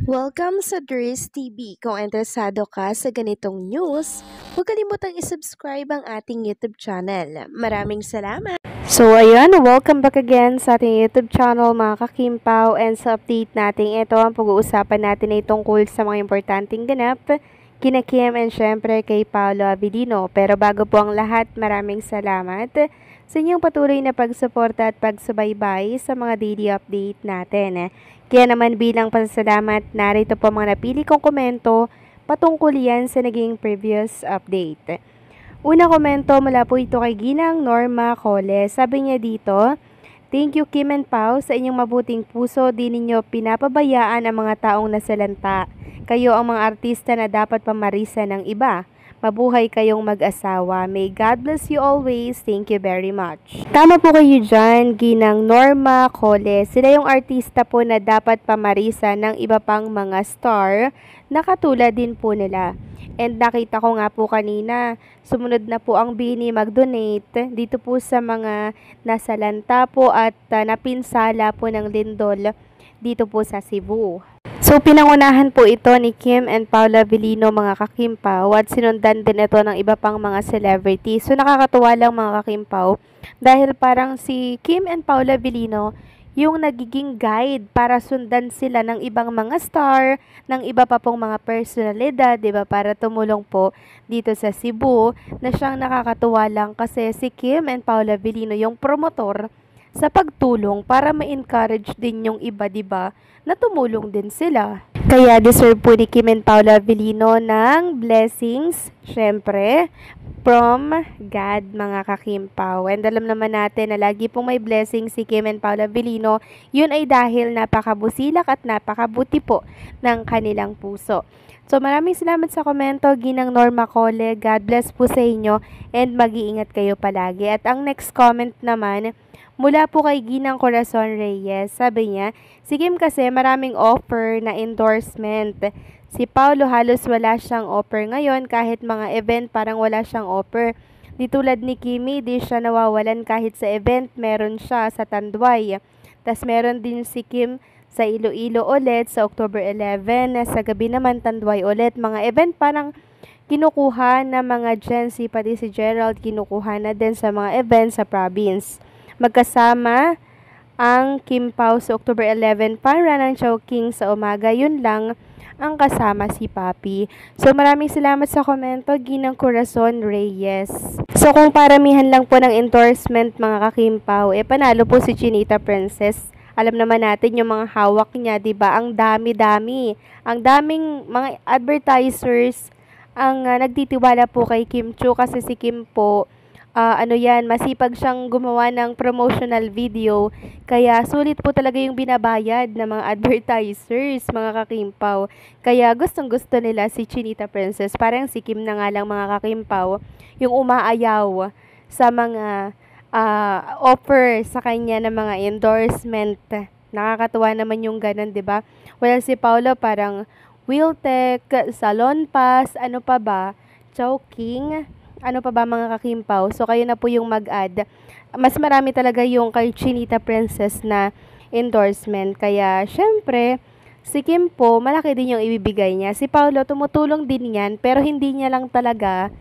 Welcome sa Dries TV. Kung interesado ka sa ganitong news, huwag kalimutang isubscribe ang ating YouTube channel. Maraming salamat! So ayan, welcome back again sa ating YouTube channel mga kakimpaw, and sa update natin ito ang pag-uusapan natin ay tungkol sa mga importanteng ganap kina Kim and syempre kay Paolo Abilino. Pero bago po ang lahat, maraming salamat sa inyong patuloy na pagsuporta at pagsubaybay sa mga daily update natin. Kaya naman bilang pasasalamat, narito po mga napili kong komento patungkol yan sa naging previous update. Una komento mula po ito kay Ginang Norma Cole. Sabi niya dito, "Thank you Kim and Pao sa inyong mabuting puso. Di ninyo pinapabayaan ang mga taong nasalanta. Kayo ang mga artista na dapat pamarisa ng iba. Mabuhay kayong mag-asawa. May God bless you always. Thank you very much." Tama po kayo dyan, Ginang Norma Cole. Sila yung artista po na dapat pamarisa ng iba pang mga star na katulad din po nila. And nakita ko nga po kanina, sumunod na po ang Bini mag-donate dito po sa mga nasalanta po at napinsala po ng lindol dito po sa Cebu. So, pinangunahan po ito ni Kim and Paolo Abilino mga kakimpaw at sinundan din ito ng iba pang mga celebrity. So, nakakatuwa lang mga kakimpaw dahil parang si Kim and Paolo Abilino yung nagiging guide para sundan sila ng ibang mga star, ng iba pa pong mga personalidad, diba, para tumulong po dito sa Cebu, na siyang nakakatuwa lang kasi si Kim and Paolo Abilino yung promotor sa pagtulong para ma-encourage din yung iba, diba, na tumulong din sila. Kaya deserve po ni Kim and Paolo Abilino ng blessings, syempre, from God mga kakimpaw. And alam naman natin na lagi pong may blessing si Kim and Paolo Abilino. Yun ay dahil napakabusilak at napakabuti po ng kanilang puso. So maraming salamat sa komento, Ginang Norma Cole. God bless po sa inyo and mag-iingat kayo palagi. At ang next comment naman, mula po kay Ginang Corazon Reyes. Sabi niya, si Kim kasi maraming offer na endorsement. Si Paolo halos wala siyang offer ngayon, kahit mga event parang wala siyang offer. Di tulad ni Kimi, di siya nawawalan kahit sa event, meron siya sa Tanduay. Tas meron din si Kim sa Iloilo ulit sa October 11, sa gabi naman Tanduay ulit. Mga event parang kinukuha na mga Gen Z, pati si Gerald kinukuha na din sa mga event sa province. Magkasama ang Kim Pao sa October 11 para ng Chowking sa umaga. Yun lang ang kasama si Papi. So maraming salamat sa komento, Ginang Corazon Reyes. So kung paramihan lang po ng endorsement mga kakimpaw, panalo po si Chinita Princess. Alam naman natin yung mga hawak niya, 'di ba? Ang dami-dami. Ang daming mga advertisers ang nagtitiwala po kay Kim Chiu kasi si Kim po masipag siyang gumawa ng promotional video. Kaya sulit po talaga yung binabayad ng mga advertisers, mga kakimpaw. Kaya gustong-gusto nila si Chinita Princess. Parang si Kim na nga lang mga kakimpaw, yung umaayaw sa mga offer sa kanya ng mga endorsement. Nakakatuwa naman yung ganun, 'di ba? Well, si Paolo parang Wiltec, Salon Pass, ano pa ba? Chowking, ano pa ba mga kakimpaw? So, kayo na po yung mag-add. Mas marami talaga yung kay Chinita Princess na endorsement. Kaya, syempre, si Kim po, malaki din yung ibibigay niya. Si Paolo, tumutulong din yan, pero hindi niya lang talaga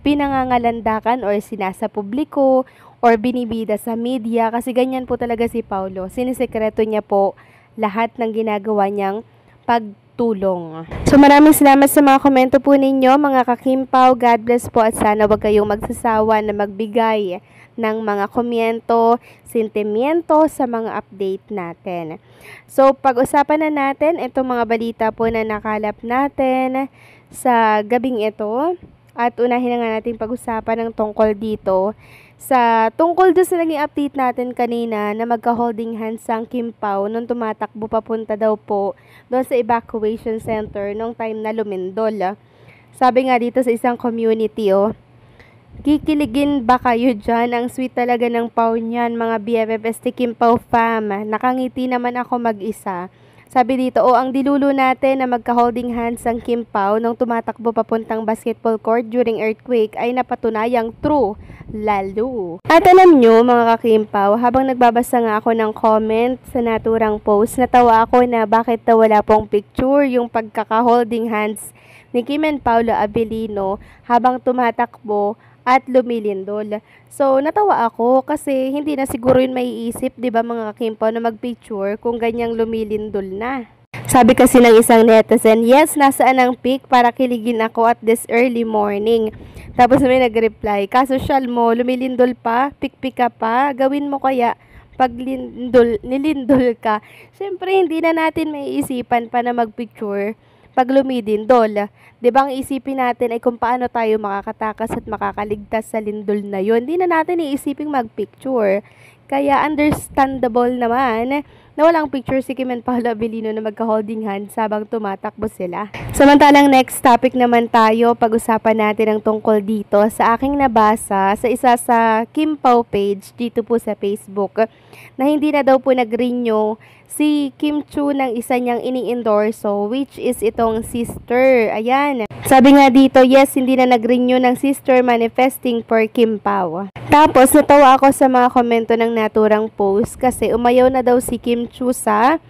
pinangangalandakan or sinasa publiko or binibida sa media. Kasi ganyan po talaga si Paolo. Sinisekreto niya po lahat ng ginagawa niyang pagtulong. So maraming salamat sa mga komento po ninyo mga kakimpaw. God bless po at sana wag kayong magsasawa na magbigay ng mga komento, sentimiento sa mga update natin. So pag-usapan na natin itong mga balita po na nakalap natin sa gabing ito. At unahin na nga natin pag-usapan ng tungkol dito tungkol doon sa naging update natin kanina na magka-holding hands ang Kim Pao nung tumatakbo papunta daw po doon sa evacuation center nung time na lumindol. Sabi nga dito sa isang community, kikiligin ba kayo dyan? Ang sweet talaga ng Pao niyan, mga BFFST Kim Pao fam. Nakangiti naman ako mag-isa. Sabi dito, ang dilulo natin na magka-holding hands ang Kim Pao nung tumatakbo papuntang basketball court during earthquake ay napatunayang true, lalo. At alam nyo mga ka-Kim Pao, habang nagbabasa nga ako ng comment sa naturang post, natawa ako na bakit wala pong picture yung pagkaka-holding hands ni Kim and Paolo Abilino habang tumatakbo at lumilindol. So, natawa ako kasi hindi na siguro yun maiisip, di ba mga ka-Kim Pao, na mag-picture kung ganyang lumilindol na. Sabi kasi ng isang netizen, yes, nasaan ang pic para kiligin ako at this early morning. Tapos may nag-reply, kasosyal mo, lumilindol pa, pic-pic ka pa, gawin mo kaya pag nilindol ka. Siyempre, hindi na natin maiisipan pa na mag-picture pag lumilindol. Diba ang isipin natin ay kung paano tayo makakatakas at makakaligtas sa lindol na yun. Hindi na natin iisipin mag-picture. Kaya understandable naman na walang picture si Kim and Paolo Abilino na magka-holding hands habang tumatakbo sila. Samantalang next topic naman tayo, pag-usapan natin ang tungkol dito sa aking nabasa sa isa sa Kim Pao page dito po sa Facebook na hindi na daw po nag-renew si Kim Chiu ng isa niyang ini-endorso, which is itong sister. Ayan. Sabi nga dito, yes, hindi na nag-renew ng sister manifesting for Kim Pao. Tapos, natawa ako sa mga komento ng naturang post kasi umayaw na daw si Kim Chiu sa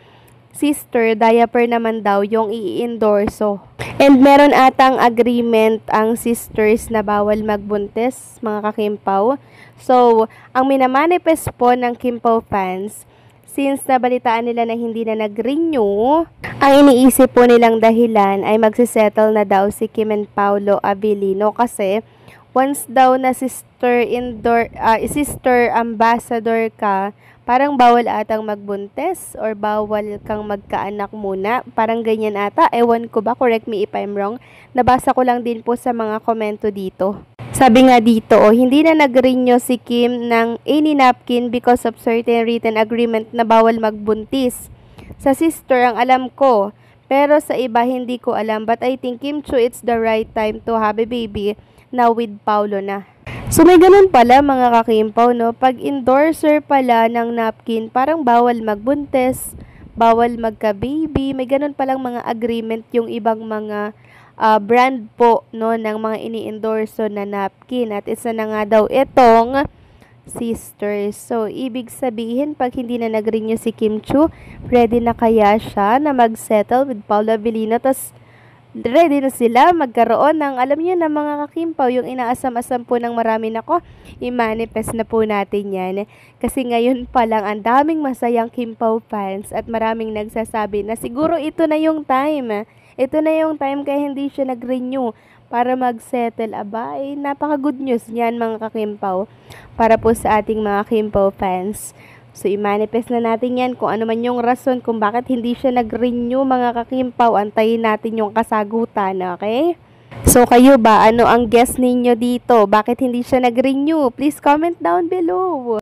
sister, diaper naman daw yung i-endorso. And meron atang agreement ang sisters na bawal magbuntis, mga ka-Kim Pao. So, ang minamanifest po ng Kim Pao fans, since nabalitaan nila na hindi na nag-renew, ang iniisip po nilang dahilan ay magsisettle na daw si Kim and Paolo Abilino kasi once daw na sister ambassador ka, parang bawal atang magbuntis or bawal kang magkaanak muna. Parang ganyan ata. Ewan ko ba, correct me if I'm wrong. Nabasa ko lang din po sa mga komento dito. Sabi nga dito, hindi na nag-renew si Kim ng any napkin because of certain written agreement na bawal magbuntis. Sa sister ang alam ko, pero sa iba hindi ko alam. But I think Kim Chiu, it's the right time to have a baby now with Paolo na. So may ganun pala mga ka-Kim Pao, no? Pag endorser pala ng napkin, parang bawal magbuntis, bawal magka-baby. May ganun palang mga agreement yung ibang mga brand po, no, ng mga ini-endorso na napkin. At isa na nga daw itong sisters. So, ibig sabihin, pag hindi na nag-renew si Kim Chiu, ready na kaya siya na mag-settle with Paolo Abilino. Tapos, ready na sila magkaroon ng, alam niyo na mga ka-Kim Pao, yung inaasam-asam po ng marami, nako, i-manifest na po natin yan. Kasi ngayon pa lang, ang daming masayang Kim Pao fans at maraming nagsasabi na siguro ito na yung time. Ito na yung time kaya hindi siya nag-renew para mag-settle. Aba, napaka-good news yan mga ka-Kim Pao para po sa ating mga Kim Pao fans. So, i-manifest na natin yan kung ano man yung rason kung bakit hindi siya nag-renew mga ka-Kim Pao. Antayin natin yung kasagutan, okay? So, kayo ba? Ano ang guess ninyo dito? Bakit hindi siya nag-renew? Please comment down below.